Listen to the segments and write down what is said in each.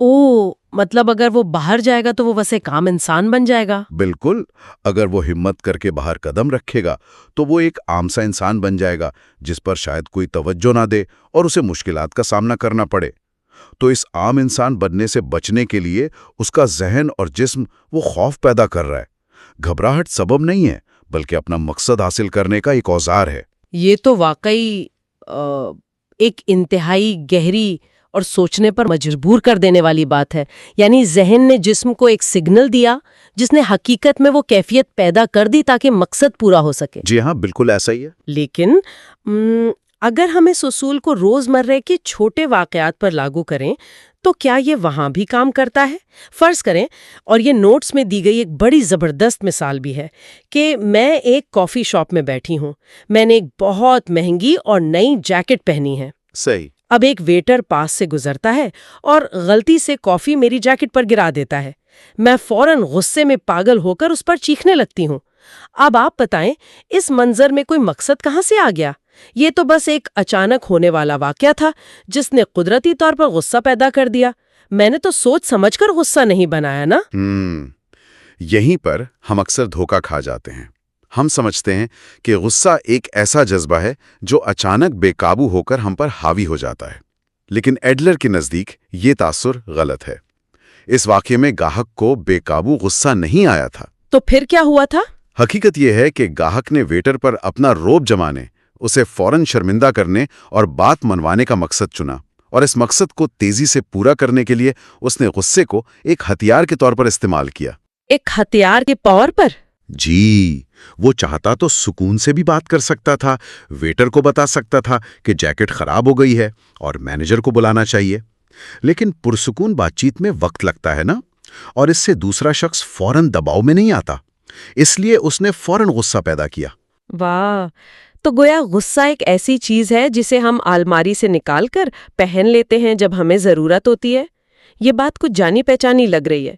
او مطلب اگر وہ باہر جائے گا تو وہ ویسے عام انسان بن جائے گا؟ بالکل، اگر وہ ہمت کر کے باہر قدم رکھے گا تو وہ ایک عام سا انسان بن جائے گا جس پر شاید کوئی توجہ نہ دے اور اسے مشکلات کا سامنا کرنا پڑے۔ تو اس عام انسان بننے سے بچنے کے لیے اس کا ذہن اور جسم وہ خوف پیدا کر رہا ہے۔ گھبراہٹ سبب نہیں ہے بلکہ اپنا مقصد حاصل کرنے کا ایک اوزار ہے۔ یہ تو واقعی ایک انتہائی گہری اور سوچنے پر مجبور کر دینے والی بات ہے۔ یعنی ذہن نے جسم کو ایک سگنل دیا جس نے حقیقت میں وہ کیفیت پیدا کر دی تاکہ مقصد پورا ہو سکے۔ جی ہاں، بالکل ایسا ہی ہے۔ لیکن اگر ہم اس اصول کو روزمرہ کے چھوٹے واقعات پر لاگو کریں تو کیا یہ وہاں بھی کام کرتا ہے؟ فرض کریں، اور یہ نوٹس میں دی گئی ایک بڑی زبردست مثال بھی ہے، کہ میں ایک کافی شاپ میں بیٹھی ہوں، میں نے ایک بہت مہنگی اور نئی جیکٹ پہنی ہے۔ صحیح۔ اب ایک ویٹر پاس سے گزرتا ہے اور غلطی سے کافی میری جیکٹ پر گرا دیتا ہے۔ میں فوراً غصے میں پاگل ہو کر اس پر چیخنے لگتی ہوں۔ اب آپ بتائیں، اس منظر میں کوئی مقصد کہاں سے آ گیا؟ یہ تو بس ایک اچانک ہونے والا واقعہ تھا جس نے قدرتی طور پر غصہ پیدا کر دیا۔ میں نے تو سوچ سمجھ کر غصہ نہیں بنایا نا۔ یہیں پر ہم اکثر دھوکہ کھا جاتے ہیں۔ ہم سمجھتے ہیں کہ غصہ ایک ایسا جذبہ ہے جو اچانک بے قابو ہو کر ہم پر حاوی ہو جاتا ہے، لیکن ایڈلر کے نزدیک یہ تاثر غلط ہے۔ اس واقعے میں گاہک کو بے قابو غصہ نہیں آیا تھا۔ تو پھر کیا ہوا تھا؟ حقیقت یہ ہے کہ گاہک نے ویٹر پر اپنا روب جمانے، اسے فوراً شرمندہ کرنے اور بات منوانے کا مقصد چنا، اور اس مقصد کو تیزی سے پورا کرنے کے لیے اس نے غصے کو ایک ہتھیار کے طور پر استعمال کیا۔ ایک ہتھیار کے طور پر؟ جی، وہ چاہتا تو سکون سے بھی بات کر سکتا تھا، ویٹر کو بتا سکتا تھا کہ جیکٹ خراب ہو گئی ہے اور مینیجر کو بلانا چاہیے، لیکن پرسکون بات چیت میں وقت لگتا ہے نا، اور اس سے دوسرا شخص فوراً دباؤ میں نہیں آتا، اس لیے اس نے فوراً غصہ پیدا کیا۔ واہ، تو گویا غصہ ایک ایسی چیز ہے جسے ہم الماری سے نکال کر پہن لیتے ہیں جب ہمیں ضرورت ہوتی ہے۔ یہ بات کچھ جانی پہچانی لگ رہی ہے۔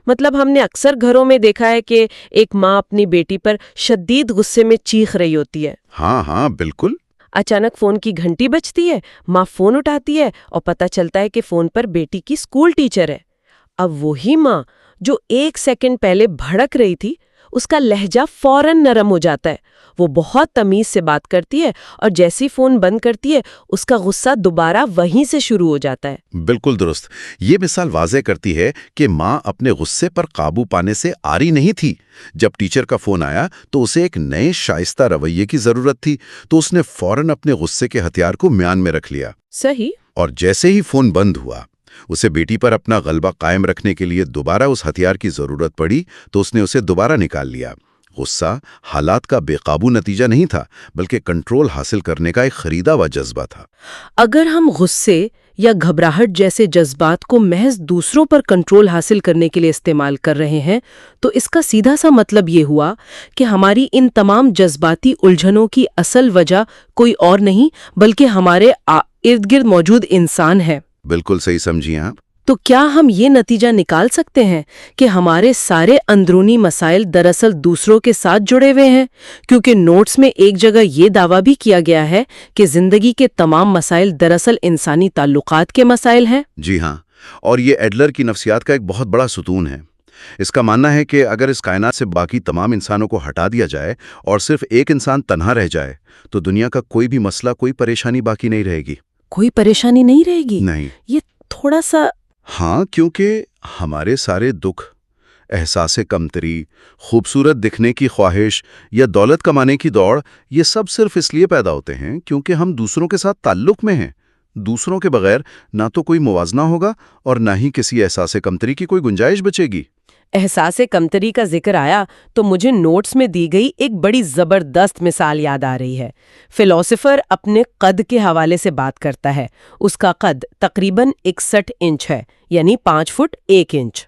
مطلب ہم نے اکثر گھروں میں دیکھا ہے کہ ایک ماں اپنی بیٹی پر شدید غصے میں چیخ رہی ہوتی ہے۔ ہاں بالکل۔ اچانک فون کی گھنٹی بجتی ہے، ماں فون اٹھاتی ہے اور پتہ چلتا ہے کہ فون پر بیٹی کی اسکول ٹیچر ہے۔ اب وہی ماں جو ایک سیکنڈ پہلے بھڑک رہی تھی، اس کا لہجہ فوراً نرم ہو جاتا ہے، وہ بہت تمیز سے بات کرتی ہے، اور جیسی فون بند کرتی ہے اس کا غصہ دوبارہ وہیں سے شروع ہو جاتا ہے۔ بالکل درست۔ یہ مثال واضح کرتی ہے کہ ماں اپنے غصے پر قابو پانے سے آری نہیں تھی۔ جب ٹیچر کا فون آیا تو اسے ایک نئے شائستہ رویے کی ضرورت تھی، تو اس نے فوراً اپنے غصے کے ہتھیار کو میان میں رکھ لیا۔ صحیح۔ اور جیسے ہی فون بند ہوا، اسے بیٹی پر اپنا غلبہ قائم رکھنے کے لیے دوبارہ اس ہتھیار کی ضرورت پڑی تو اس نے اسے دوبارہ نکال لیا۔ غصہ حالات کا بے قابو نتیجہ نہیں تھا، بلکہ کنٹرول حاصل کرنے کا ایک خریدا ہوا جذبہ تھا۔ اگر ہم غصے یا گھبراہٹ جیسے جذبات کو محض دوسروں پر کنٹرول حاصل کرنے کے لیے استعمال کر رہے ہیں تو اس کا سیدھا سا مطلب یہ ہوا کہ ہماری ان تمام جذباتی الجھنوں کی اصل وجہ کوئی اور نہیں بلکہ ہمارے ارد گرد موجود انسان ہے۔ بالکل صحیح سمجھیں آپ۔ تو کیا ہم یہ نتیجہ نکال سکتے ہیں کہ ہمارے سارے اندرونی مسائل دراصل دوسروں کے ساتھ جڑے ہوئے ہیں؟ کیونکہ نوٹس میں ایک جگہ یہ دعویٰ بھی کیا گیا ہے کہ زندگی کے تمام مسائل دراصل انسانی تعلقات کے مسائل ہیں۔ جی ہاں، اور یہ ایڈلر کی نفسیات کا ایک بہت بڑا ستون ہے۔ اس کا ماننا ہے کہ اگر اس کائنات سے باقی تمام انسانوں کو ہٹا دیا جائے اور صرف ایک انسان تنہا رہ جائے تو دنیا کا کوئی بھی مسئلہ، کوئی پریشانی باقی نہیں رہے گی۔ کوئی پریشانی نہیں رہے گی؟ نہیں۔ یہ تھوڑا سا ہاں، کیونکہ ہمارے سارے دکھ، احساس کمتری، خوبصورت دکھنے کی خواہش یا دولت کمانے کی دوڑ، یہ سب صرف اس لیے پیدا ہوتے ہیں کیونکہ ہم دوسروں کے ساتھ تعلق میں ہیں۔ دوسروں کے بغیر نہ تو کوئی موازنہ ہوگا اور نہ ہی کسی احساس کمتری کی کوئی گنجائش بچے گی۔ احساس کمتری کا ذکر آیا تو مجھے نوٹس میں دی گئی ایک بڑی زبردست مثال یاد آ رہی ہے۔ فلاسفر اپنے قد کے حوالے سے بات کرتا ہے۔ اس کا قد تقریباً 61 انچ ہے، یعنی 5 فٹ 1 انچ۔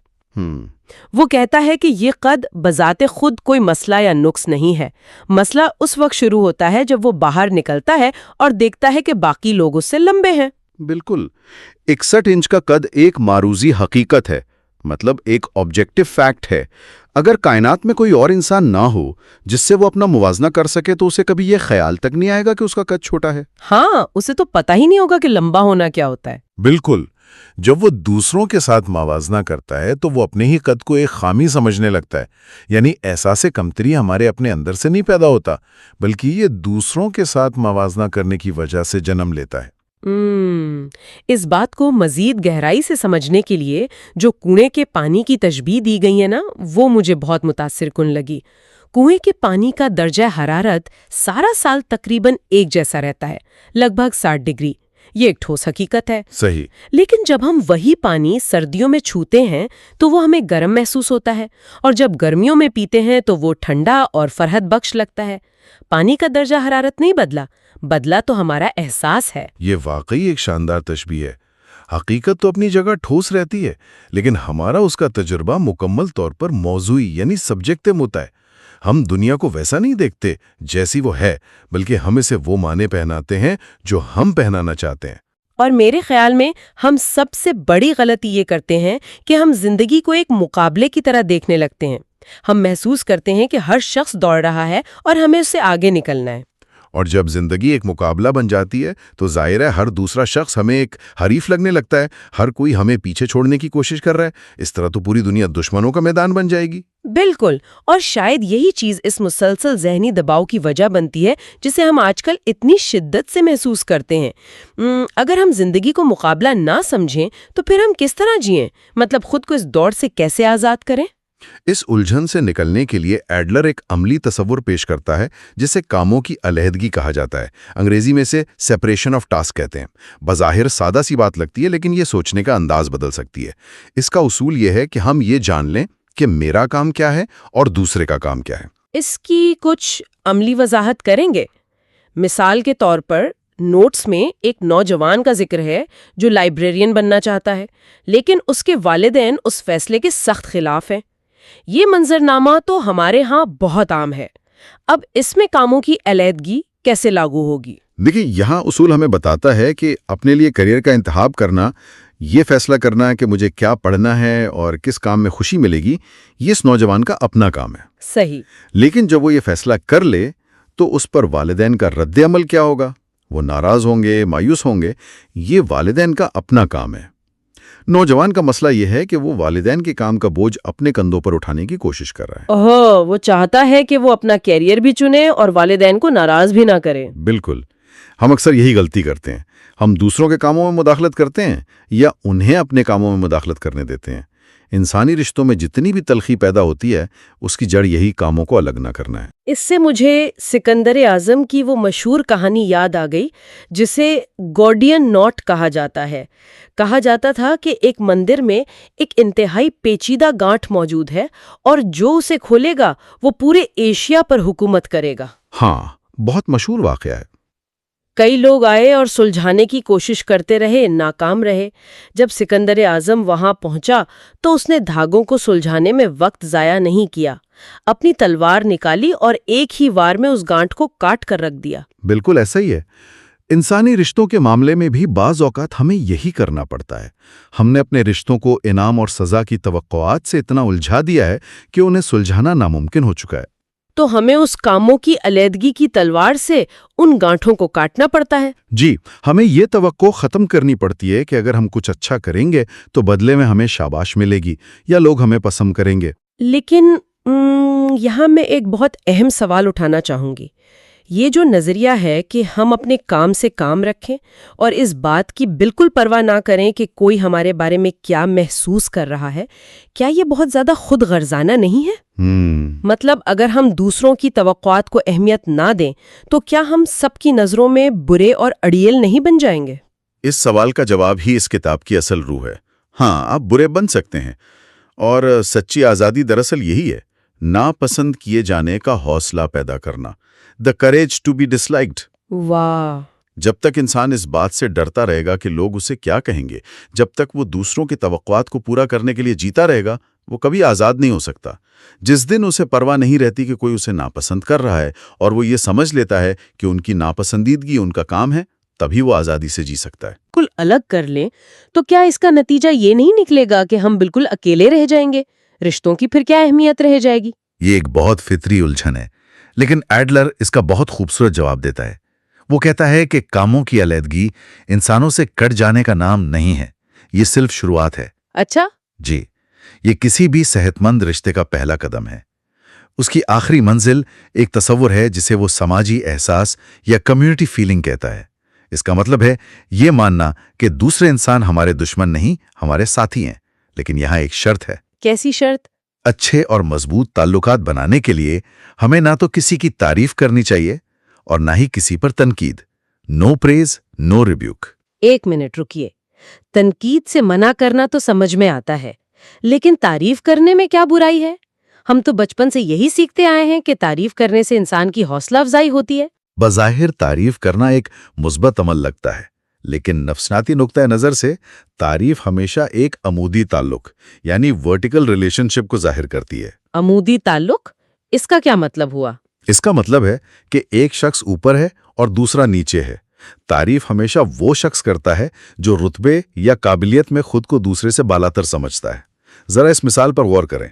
وہ کہتا ہے کہ یہ قد بذات خود کوئی مسئلہ یا نقص نہیں ہے۔ مسئلہ اس وقت شروع ہوتا ہے جب وہ باہر نکلتا ہے اور دیکھتا ہے کہ باقی لوگ اس سے لمبے ہیں۔ بالکل۔ 61 انچ کا قد ایک معروضی حقیقت ہے، مطلب ایک آبجیکٹو فیکٹ ہے۔ اگر کائنات میں کوئی اور انسان نہ ہو جس سے وہ اپنا موازنہ کر سکے تو اسے کبھی یہ خیال تک نہیں آئے گا کہ اس کا قد چھوٹا ہے۔ ہاں، اسے تو پتہ ہی نہیں ہوگا کہ لمبا ہونا کیا ہوتا ہے۔ بالکل۔ جب وہ دوسروں کے ساتھ موازنہ کرتا ہے تو وہ اپنے ہی قد کو ایک خامی سمجھنے لگتا ہے. یعنی احساس کمتری ہمارے اپنے اندر سے نہیں پیدا ہوتا، بلکہ یہ دوسروں کے ساتھ موازنہ کرنے کی وجہ سے جنم لیتا ہے. اس بات کو مزید گہرائی سے سمجھنے کے لیے جو کنویں کے پانی کی تشبیہ دی گئی ہے نا، وہ مجھے بہت متاثر کن لگی. کنویں کے پانی کا درجہ حرارت سارا سال تقریباً ایک جیسا رہتا ہے، لگ بھگ 60 ڈگری. یہ ایک ٹھوس حقیقت ہے. صحیح. لیکن جب ہم وہی پانی سردیوں میں چھوتے ہیں تو وہ ہمیں گرم محسوس ہوتا ہے، اور جب گرمیوں میں پیتے ہیں تو وہ ٹھنڈا اور فرحت بخش لگتا ہے. پانی کا درجہ حرارت نہیں بدلا تو ہمارا احساس ہے. یہ واقعی ایک شاندار تشبیہ ہے. حقیقت تو اپنی جگہ ٹھوس رہتی ہے، لیکن ہمارا اس کا تجربہ مکمل طور پر موضوعی یعنی سبجیکٹو ہوتا ہے. ہم دنیا کو ویسا نہیں دیکھتے جیسی وہ ہے، بلکہ ہم اسے وہ معنی پہناتے ہیں جو ہم پہنانا چاہتے ہیں. اور میرے خیال میں ہم سب سے بڑی غلطی یہ کرتے ہیں کہ ہم زندگی کو ایک مقابلے کی طرح دیکھنے لگتے ہیں. ہم محسوس کرتے ہیں کہ ہر شخص دوڑ رہا ہے اور ہمیں اس سے آگے نکلنا ہے. اور جب زندگی ایک مقابلہ بن جاتی ہے تو ظاہر ہے ہر دوسرا شخص ہمیں ایک حریف لگنے لگتا ہے. ہر کوئی ہمیں پیچھے چھوڑنے کی کوشش کر رہا ہے. اس طرح تو پوری دنیا دشمنوں کا میدان بن جائے گی. بالکل. اور شاید یہی چیز اس مسلسل ذہنی دباؤ کی وجہ بنتی ہے جسے ہم آج کل اتنی شدت سے محسوس کرتے ہیں. اگر ہم زندگی کو مقابلہ نہ سمجھیں تو پھر ہم کس طرح جئیں؟ مطلب خود کو اس دوڑ سے کیسے آزاد کریں؟ اس الجھن سے نکلنے کے لیے ایڈلر ایک عملی تصور پیش کرتا ہے جسے کاموں کی علیحدگی کہا جاتا ہے. انگریزی میں سے سیپریشن آف ٹاسک کہتے ہیں. بظاہر سادہ سی بات لگتی ہے، لیکن یہ سوچنے کا انداز بدل سکتی ہے. اس کا اصول یہ ہے کہ ہم یہ جان لیں کہ میرا کام کیا ہے اور دوسرے کا کام کیا ہے. اس کی کچھ عملی وضاحت کریں گے؟ مثال کے طور پر نوٹس میں ایک نوجوان کا ذکر ہے جو لائبریرین بننا چاہتا ہے، لیکن اس کے والدین اس فیصلے کے سخت خلاف ہیں. یہ منظرنامہ تو ہمارے ہاں بہت عام ہے. اب اس میں کاموں کی علیحدگی کیسے لاگو ہوگی؟ دیکھیں، یہاں اصول ہمیں بتاتا ہے کہ اپنے لیے کیریئر کا انتخاب کرنا، یہ فیصلہ کرنا ہے کہ مجھے کیا پڑھنا ہے اور کس کام میں خوشی ملے گی، یہ اس نوجوان کا اپنا کام ہے. صحیح. لیکن جب وہ یہ فیصلہ کر لے تو اس پر والدین کا رد عمل کیا ہوگا؟ وہ ناراض ہوں گے، مایوس ہوں گے. یہ والدین کا اپنا کام ہے. نوجوان کا مسئلہ یہ ہے کہ وہ والدین کے کام کا بوجھ اپنے کندھوں پر اٹھانے کی کوشش کر رہا ہے. وہ چاہتا ہے کہ وہ اپنا کیریئر بھی چنے اور والدین کو ناراض بھی نہ کرے. بالکل. ہم اکثر یہی غلطی کرتے ہیں. ہم دوسروں کے کاموں میں مداخلت کرتے ہیں یا انہیں اپنے کاموں میں مداخلت کرنے دیتے ہیں. انسانی رشتوں میں جتنی بھی تلخی پیدا ہوتی ہے اس کی جڑ یہی کاموں کو الگ نہ کرنا ہے. اس سے مجھے سکندر اعظم کی وہ مشہور کہانی یاد آ گئی جسے گورڈین ناٹ کہا جاتا ہے. کہا جاتا تھا کہ ایک مندر میں ایک انتہائی پیچیدہ گانٹھ موجود ہے اور جو اسے کھولے گا وہ پورے ایشیا پر حکومت کرے گا. ہاں، بہت مشہور واقعہ ہے. کئی لوگ آئے اور سلجھانے کی کوشش کرتے رہے، ناکام رہے. جب سکندر اعظم وہاں پہنچا تو اس نے دھاگوں کو سلجھانے میں وقت ضائع نہیں کیا. اپنی تلوار نکالی اور ایک ہی وار میں اس گانٹھ کو کاٹ کر رکھ دیا. بالکل ایسا ہی ہے. انسانی رشتوں کے معاملے میں بھی بعض اوقات ہمیں یہی کرنا پڑتا ہے. ہم نے اپنے رشتوں کو انعام اور سزا کی توقعات سے اتنا الجھا دیا ہے کہ انہیں سلجھانا ناممکن ہو چکا ہے. تو ہمیں اس کاموں کی علیحدگی کی تلوار سے ان گانٹھوں کو کاٹنا پڑتا ہے. جی، ہمیں یہ توقع ختم کرنی پڑتی ہے کہ اگر ہم کچھ اچھا کریں گے تو بدلے میں ہمیں شاباش ملے گی یا لوگ ہمیں پسند کریں گے. لیکن یہاں میں ایک بہت اہم سوال اٹھانا چاہوں گی. یہ جو نظریہ ہے کہ ہم اپنے کام سے کام رکھیں اور اس بات کی بالکل پرواہ نہ کریں کہ کوئی ہمارے بارے میں کیا محسوس کر رہا ہے، کیا یہ بہت زیادہ خود غرضانہ نہیں ہے؟ مطلب اگر ہم دوسروں کی توقعات کو اہمیت نہ دیں تو کیا ہم سب کی نظروں میں برے اور اڑیل نہیں بن جائیں گے؟ اس سوال کا جواب ہی اس کتاب کی اصل روح ہے. ہاں، آپ برے بن سکتے ہیں، اور سچی آزادی دراصل یہی ہے، ناپسند کیے جانے کا حوصلہ پیدا کرنا. The courage to be disliked. واہ. جب تک انسان اس بات سے ڈرتا رہے گا کہ لوگ اسے کیا کہیں گے، جب تک وہ دوسروں کی توقعات کو پورا کرنے کے لیے جیتا رہے گا، وہ کبھی آزاد نہیں ہو سکتا. جس دن اسے پرواہ نہیں رہتی کہ کوئی اسے ناپسند کر رہا ہے اور وہ یہ سمجھ لیتا ہے کہ ان کی ناپسندیدگی ان کا کام ہے، تبھی وہ آزادی سے جی سکتا ہے. بالکل الگ کر لیں تو کیا اس کا نتیجہ یہ نہیں نکلے گا کہ ہم بالکل اکیلے رہ جائیں گے؟ رشتوں کی پھر کیا اہمیت رہ جائے گی؟ یہ ایک بہت فطری الجھن ہے، لیکن ایڈلر اس کا بہت خوبصورت جواب دیتا ہے. وہ کہتا ہے کہ کاموں کی علیحدگی انسانوں سے کٹ جانے کا نام نہیں ہے، یہ صرف شروعات ہے۔ اچھا، جی، یہ کسی بھی صحت مند رشتے کا پہلا قدم ہے۔ اس کی آخری منزل ایک تصور ہے جسے وہ سماجی احساس یا کمیونٹی فیلنگ کہتا ہے۔ اس کا مطلب ہے یہ ماننا کہ دوسرے انسان ہمارے دشمن نہیں، ہمارے ساتھی ہیں۔ لیکن یہاں ایک شرط ہے۔ کیسی شرط؟ اچھے اور مضبوط تعلقات بنانے کے لیے ہمیں نہ تو کسی کی تعریف کرنی چاہیے اور نہ ہی کسی پر تنقید۔ نو پریز، نو ریبیوک۔ ایک منٹ رکیے، تنقید سے منع کرنا تو سمجھ میں آتا ہے، لیکن تعریف کرنے میں کیا برائی ہے؟ ہم تو بچپن سے یہی سیکھتے آئے ہیں کہ تعریف کرنے سے انسان کی حوصلہ افزائی ہوتی ہے۔ بظاہر تعریف کرنا ایک مثبت عمل لگتا ہے، لیکن نفسیاتی نقطۂ نظر سے تعریف ہمیشہ ایک عمودی تعلق یعنی ورٹیکل ریلیشن شپ کو ظاہر کرتی ہے۔ عمودی تعلق؟ اس کا کیا مطلب ہوا؟ اس کا مطلب ہے کہ ایک شخص اوپر ہے اور دوسرا نیچے ہے۔ تعریف ہمیشہ وہ شخص کرتا ہے جو رتبے یا قابلیت میں خود کو دوسرے سے بالاتر سمجھتا ہے۔ ذرا اس مثال پر غور کریں۔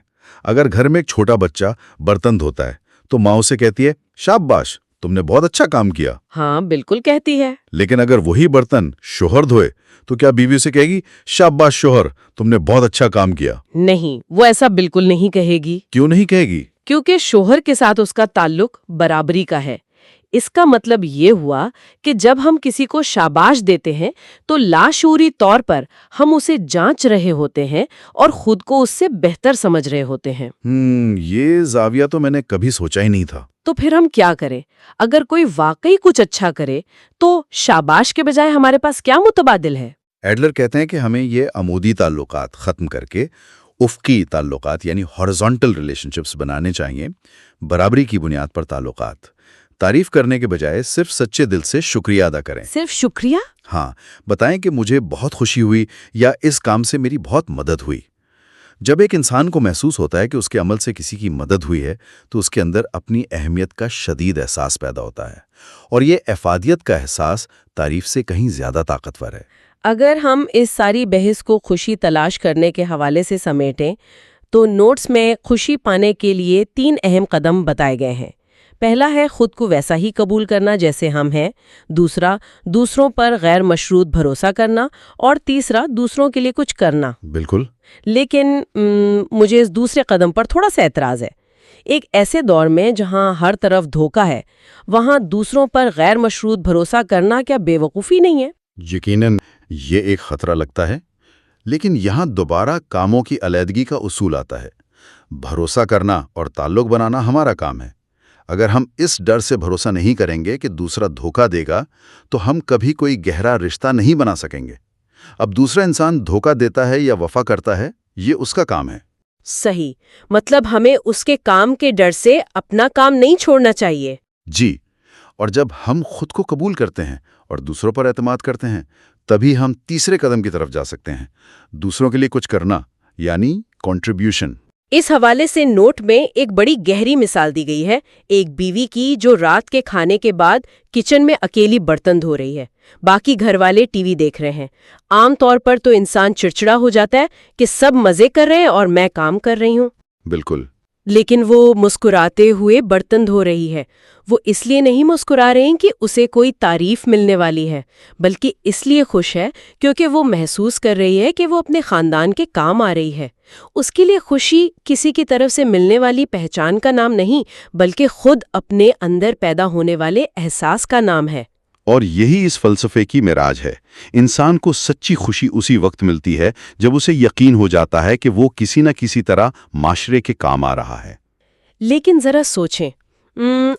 اگر گھر میں ایک چھوٹا بچہ برتن دھوتا ہے تو ماں اسے کہتی ہے، شاباش، تم نے بہت اچھا کام کیا۔ ہاں، بالکل کہتی ہے۔ لیکن اگر وہی برتن شوہر دھوئے تو کیا بیوی اسے کہے گی، شاباش شوہر، تم نے بہت اچھا کام کیا؟ نہیں، وہ ایسا بالکل نہیں کہے گی۔ کیوں نہیں کہے گی؟ کیونکہ شوہر کے ساتھ اس کا تعلق برابری کا ہے۔ اس کا مطلب یہ ہوا کہ جب ہم کسی کو شاباش دیتے ہیں تو لاشعوری طور پر ہم اسے جانچ رہے ہوتے ہیں اور خود کو اس سے بہتر سمجھ رہے ہوتے ہیں۔ یہ زاویہ تو میں نے کبھی سوچا ہی نہیں تھا۔ تو پھر ہم کیا کریں؟ اگر کوئی واقعی کچھ اچھا کرے تو شاباش کے بجائے ہمارے پاس کیا متبادل ہے؟ ایڈلر کہتے ہیں کہ ہمیں یہ عمودی تعلقات ختم کر کے افقی تعلقات یعنی ہارزونٹل ریلیشن شپس بنانے چاہیے۔ برابری کی بنیاد پر تعلقات۔ تعریف کرنے کے بجائے صرف سچے دل سے شکریہ ادا کریں۔ صرف شکریہ؟ ہاں، بتائیں کہ مجھے بہت خوشی ہوئی یا اس کام سے میری بہت مدد ہوئی۔ جب ایک انسان کو محسوس ہوتا ہے کہ اس کے عمل سے کسی کی مدد ہوئی ہے تو اس کے اندر اپنی اہمیت کا شدید احساس پیدا ہوتا ہے، اور یہ افادیت کا احساس تعریف سے کہیں زیادہ طاقتور ہے۔ اگر ہم اس ساری بحث کو خوشی تلاش کرنے کے حوالے سے سمیٹیں تو نوٹس میں خوشی پانے کے لیے 3 اہم قدم بتائے گئے ہیں۔ پہلا ہے خود کو ویسا ہی قبول کرنا جیسے ہم ہیں، دوسرا دوسروں پر غیر مشروط بھروسہ کرنا، اور تیسرا دوسروں کے لیے کچھ کرنا۔ بالکل۔ لیکن مجھے اس دوسرے قدم پر تھوڑا سا اعتراض ہے۔ ایک ایسے دور میں جہاں ہر طرف دھوکہ ہے، وہاں دوسروں پر غیر مشروط بھروسہ کرنا کیا بے وقوفی نہیں ہے؟ یقیناً یہ ایک خطرہ لگتا ہے، لیکن یہاں دوبارہ کاموں کی علیحدگی کا اصول آتا ہے۔ بھروسہ کرنا اور تعلق بنانا ہمارا کام ہے۔ اگر ہم اس ڈر سے بھروسہ نہیں کریں گے کہ دوسرا دھوکہ دے گا تو ہم کبھی کوئی گہرا رشتہ نہیں بنا سکیں گے۔ اب دوسرا انسان دھوکہ دیتا ہے یا وفا کرتا ہے، یہ اس کا کام ہے۔ صحیح، مطلب ہمیں اس کے کام کے ڈر سے اپنا کام نہیں چھوڑنا چاہیے۔ جی، اور جب ہم خود کو قبول کرتے ہیں اور دوسروں پر اعتماد کرتے ہیں، تبھی ہم تیسرے قدم کی طرف جا سکتے ہیں، دوسروں کے لیے کچھ کرنا، یعنی کنٹریبیوشن۔ اس حوالے سے نوٹ میں ایک بڑی گہری مثال دی گئی ہے، ایک بیوی کی جو رات کے کھانے کے بعد کچن میں اکیلی برتن دھو رہی ہے، باقی گھر والے ٹی وی دیکھ رہے ہیں۔ عام طور پر تو انسان چڑچڑا ہو جاتا ہے کہ سب مزے کر رہے ہیں اور میں کام کر رہی ہوں۔ بالکل۔ لیکن وہ مسکراتے ہوئے برتن دھو رہی ہے۔ وہ اس لیے نہیں مسکرا رہے ہیں کہ اسے کوئی تعریف ملنے والی ہے، بلکہ اس لیے خوش ہے کیونکہ وہ محسوس کر رہی ہے کہ وہ اپنے خاندان کے کام آ رہی ہے۔ اس کے لیے خوشی کسی کی طرف سے ملنے والی پہچان کا نام نہیں، بلکہ خود اپنے اندر پیدا ہونے والے احساس کا نام ہے۔ اور یہی اس فلسفے کی معراج ہے۔ انسان کو سچی خوشی اسی وقت ملتی ہے جب اسے یقین ہو جاتا ہے کہ وہ کسی نہ کسی طرح معاشرے کے کام آ رہا ہے۔ لیکن ذرا سوچیں،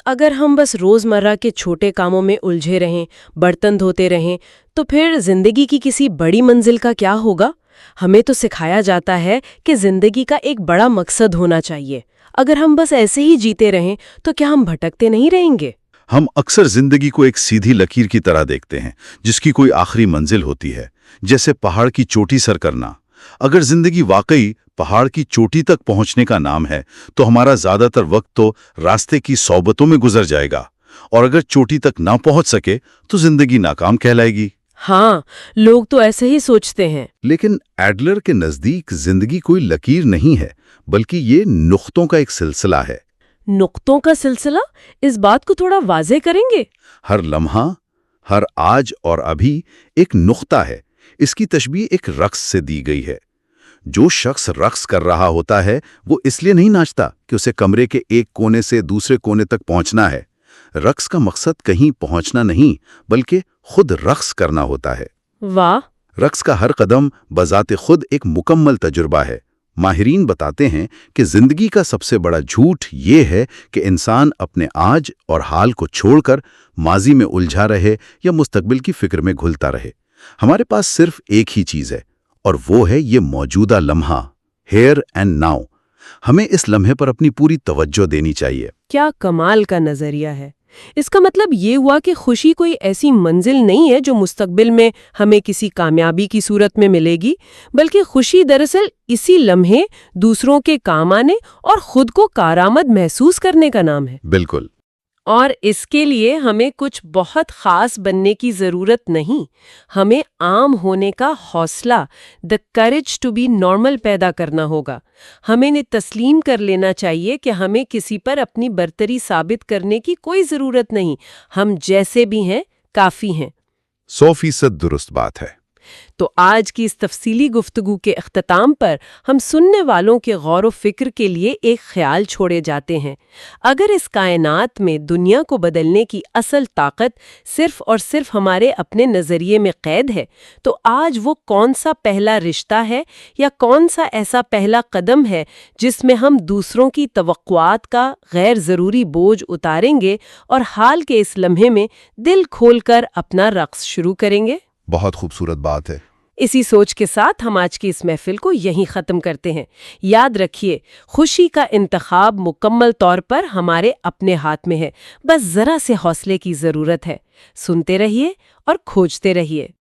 اگر ہم بس روزمرہ کے چھوٹے کاموں میں الجھے رہیں، برتن دھوتے رہیں، تو پھر زندگی کی کسی بڑی منزل کا کیا ہوگا؟ ہمیں تو سکھایا جاتا ہے کہ زندگی کا ایک بڑا مقصد ہونا چاہیے۔ اگر ہم بس ایسے ہی جیتے رہیں تو کیا ہم بھٹکتے نہیں رہیں گے؟ ہم اکثر زندگی کو ایک سیدھی لکیر کی طرح دیکھتے ہیں جس کی کوئی آخری منزل ہوتی ہے، جیسے پہاڑ کی چوٹی سر کرنا۔ اگر زندگی واقعی پہاڑ کی چوٹی تک پہنچنے کا نام ہے تو ہمارا زیادہ تر وقت تو راستے کی صعوبتوں میں گزر جائے گا، اور اگر چوٹی تک نہ پہنچ سکے تو زندگی ناکام کہلائے گی۔ ہاں، لوگ تو ایسے ہی سوچتے ہیں۔ لیکن ایڈلر کے نزدیک زندگی کوئی لکیر نہیں ہے، بلکہ یہ نقطوں کا ایک سلسلہ ہے۔ نقطوں کا سلسلہ؟ اس بات کو تھوڑا واضح کریں گے؟ ہر لمحہ، ہر آج اور ابھی ایک نقطہ ہے۔ اس کی تشبیہ ایک رقص سے دی گئی ہے۔ جو شخص رقص کر رہا ہوتا ہے وہ اس لیے نہیں ناچتا کہ اسے کمرے کے ایک کونے سے دوسرے کونے تک پہنچنا ہے۔ رقص کا مقصد کہیں پہنچنا نہیں بلکہ خود رقص کرنا ہوتا ہے۔ واہ، رقص کا ہر قدم بذات خود ایک مکمل تجربہ ہے۔ ماہرین بتاتے ہیں کہ زندگی کا سب سے بڑا جھوٹ یہ ہے کہ انسان اپنے آج اور حال کو چھوڑ کر ماضی میں الجھا رہے یا مستقبل کی فکر میں گھلتا رہے۔ ہمارے پاس صرف ایک ہی چیز ہے اور وہ ہے یہ موجودہ لمحہ، ہیئر اینڈ ناؤ۔ ہمیں اس لمحے پر اپنی پوری توجہ دینی چاہیے۔ کیا کمال کا نظریہ ہے! اس کا مطلب یہ ہوا کہ خوشی کوئی ایسی منزل نہیں ہے جو مستقبل میں ہمیں کسی کامیابی کی صورت میں ملے گی، بلکہ خوشی دراصل اسی لمحے دوسروں کے کام آنے اور خود کو کارآمد محسوس کرنے کا نام ہے۔ بالکل۔ اور اس کے لیے ہمیں کچھ بہت خاص بننے کی ضرورت نہیں، ہمیں عام ہونے کا حوصلہ، the courage to be normal پیدا کرنا ہوگا۔ ہمیں نے تسلیم کر لینا چاہیے کہ ہمیں کسی پر اپنی برتری ثابت کرنے کی کوئی ضرورت نہیں، ہم جیسے بھی ہیں کافی ہیں۔ 100% درست بات ہے۔ تو آج کی اس تفصیلی گفتگو کے اختتام پر ہم سننے والوں کے غور و فکر کے لیے ایک خیال چھوڑے جاتے ہیں۔ اگر اس کائنات میں دنیا کو بدلنے کی اصل طاقت صرف اور صرف ہمارے اپنے نظریے میں قید ہے، تو آج وہ کون سا پہلا رشتہ ہے یا کون سا ایسا پہلا قدم ہے جس میں ہم دوسروں کی توقعات کا غیر ضروری بوجھ اتاریں گے اور حال کے اس لمحے میں دل کھول کر اپنا رقص شروع کریں گے؟ بہت خوبصورت بات ہے۔ اسی سوچ کے ساتھ ہم آج کی اس محفل کو یہیں ختم کرتے ہیں۔ یاد رکھیے، خوشی کا انتخاب مکمل طور پر ہمارے اپنے ہاتھ میں ہے، بس ذرا سے حوصلے کی ضرورت ہے۔ سنتے رہیے اور کھوجتے رہیے۔